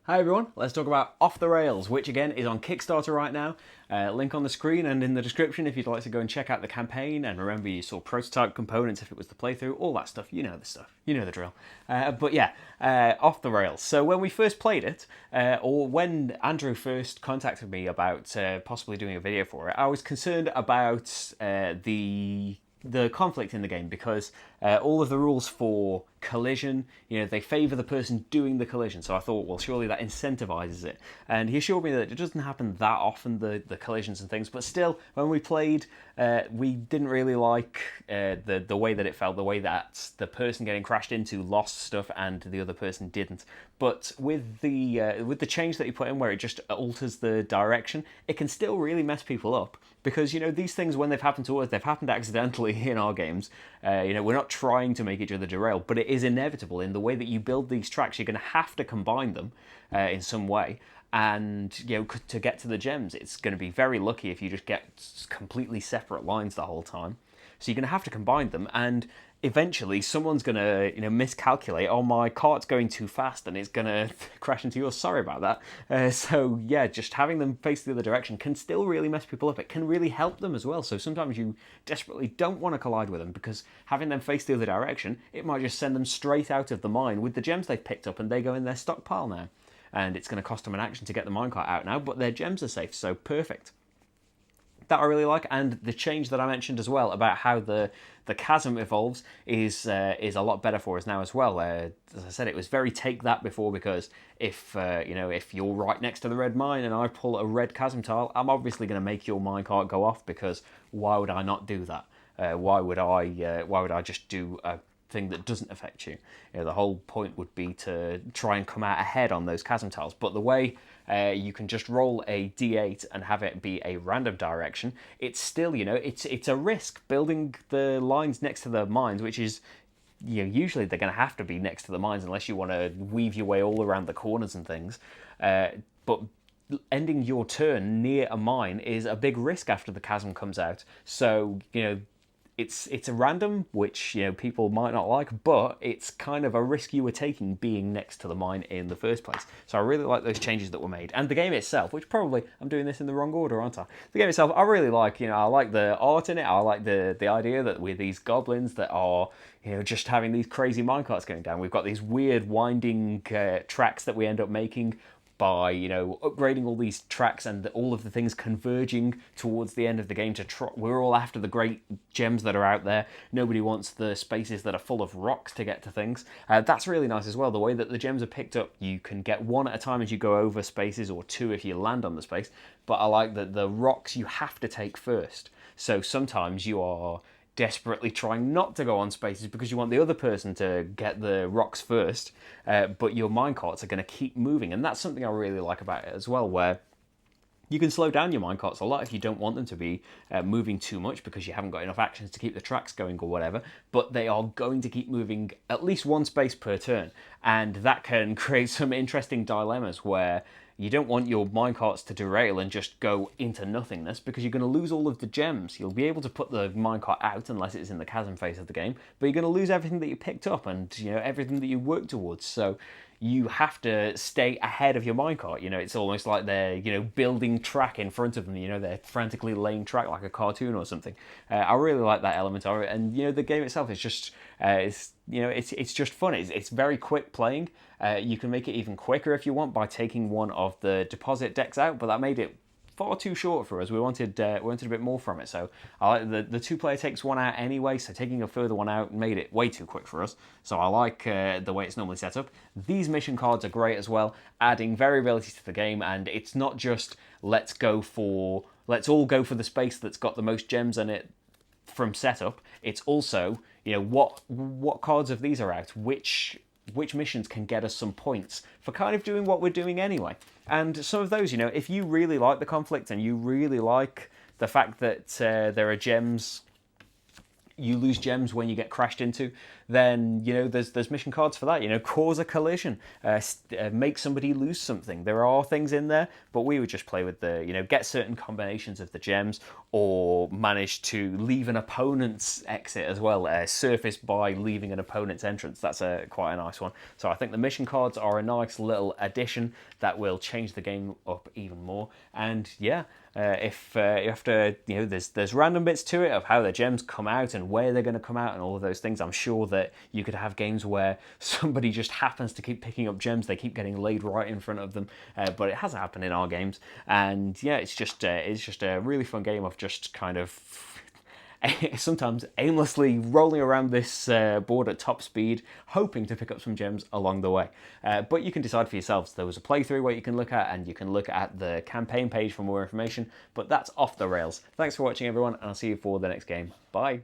Hi everyone, let's talk about Off the Rails, which again is on Kickstarter right now. Link on the screen and in the description if you'd like to go and check out the campaign, and remember you saw prototype components if it was the playthrough, all that stuff, you know the stuff, you know the drill. But yeah, Off the Rails. So when we first played it, or when Andrew first contacted me about possibly doing a video for it, I was concerned about the conflict in the game, because all of the rules for collision, they favour the person doing the collision. So I thought, well, surely that incentivizes it. And he assured me that it doesn't happen that often, the collisions and things. But still, when we played, we didn't really like the way that it felt, the way that the person getting crashed into lost stuff and the other person didn't. But with the change that you put in, where it just alters the direction, it can still really mess people up. Because, these things, when they've happened to us, they've happened accidentally in our games. We're not trying to make each other derail, but it is inevitable in the way that you build these tracks. You're going to have to combine them in some way. And, to get to the gems, it's going to be very lucky if you just get completely separate lines the whole time. So you're going to have to combine them, and eventually someone's going to miscalculate. Oh, my cart's going too fast and it's going to crash into yours. Sorry about that. So yeah, just having them face the other direction can still really mess people up. It can really help them as well. So sometimes you desperately don't want to collide with them, because having them face the other direction, it might just send them straight out of the mine with the gems they've picked up, and they go in their stockpile now. And it's going to cost them an action to get the minecart out now, but their gems are safe, so perfect. That I really like. And the change that I mentioned as well about how the chasm evolves is a lot better for us now as well. As I said, it was very take that before, because if you're right next to the red mine and I pull a red chasm tile, I'm obviously going to make your minecart go off, because why would I not do that? Why would I just do a thing that doesn't affect you? The whole point would be to try and come out ahead on those chasm tiles. But the way you can just roll a d8 and have it be a random direction, it's still, it's a risk building the lines next to the mines, which is, usually they're going to have to be next to the mines unless you want to weave your way all around the corners and things. But ending your turn near a mine is a big risk after the chasm comes out. So, it's a random, which people might not like, but it's kind of a risk you were taking being next to the mine in the first place. So I really like those changes that were made. And the game itself, which probably, I'm doing this in the wrong order, aren't I? The game itself, I really like. I like the art in it. I like the idea that we're these goblins that are just having these crazy minecarts going down. We've got these weird winding tracks that we end up making by upgrading all these tracks, and all of the things converging towards the end of the game we're all after the great gems that are out there. Nobody wants the spaces that are full of rocks to get to things. That's really nice as well, the way that the gems are picked up. You can get one at a time as you go over spaces, or two if you land on the space, but I like that the rocks you have to take first. So sometimes you are desperately trying not to go on spaces because you want the other person to get the rocks first, but your minecarts are going to keep moving. And that's something I really like about it as well, where you can slow down your minecarts a lot if you don't want them to be moving too much, because you haven't got enough actions to keep the tracks going or whatever, but they are going to keep moving at least one space per turn. And that can create some interesting dilemmas where you don't want your minecarts to derail and just go into nothingness, because you're going to lose all of the gems. You'll be able to put the minecart out unless it's in the chasm phase of the game, but you're going to lose everything that you picked up and everything that you worked towards. So you have to stay ahead of your minecart. It's almost like they're building track in front of them. They're frantically laying track like a cartoon or something. I really like that element of it, and the game itself is just it's just fun. It's very quick playing. You can make it even quicker if you want by taking one of the deposit decks out, but that made it far too short for us. We wanted a bit more from it. So I like the two-player takes one out anyway, so taking a further one out made it way too quick for us. So I like the way it's normally set up. These mission cards are great as well, adding variability to the game, and it's not just let's all go for the space that's got the most gems in it from setup. It's also what cards of these are out, which missions can get us some points for kind of doing what we're doing anyway. And some of those, if you really like the conflict and you really like the fact that there are gems, you lose gems when you get crashed into, then, you know, there's mission cards for that. You know, cause a collision, make somebody lose something. There are things in there, but we would just play with the, you know, get certain combinations of the gems, or manage to leave an opponent's exit as well, surface by leaving an opponent's entrance. That's quite a nice one. So I think the mission cards are a nice little addition that will change the game up even more. And yeah, if you have to, you know, there's random bits to it of how the gems come out and where they're going to come out and all of those things. I'm sure that you could have games where somebody just happens to keep picking up gems, they keep getting laid right in front of them, but it has happened in our games. And yeah, it's just a really fun game of just kind of sometimes aimlessly rolling around this board at top speed, hoping to pick up some gems along the way. But you can decide for yourselves. There was a playthrough where you can look at, and you can look at the campaign page for more information, but that's off the rails. Thanks for watching, everyone, and I'll see you for the next game. Bye.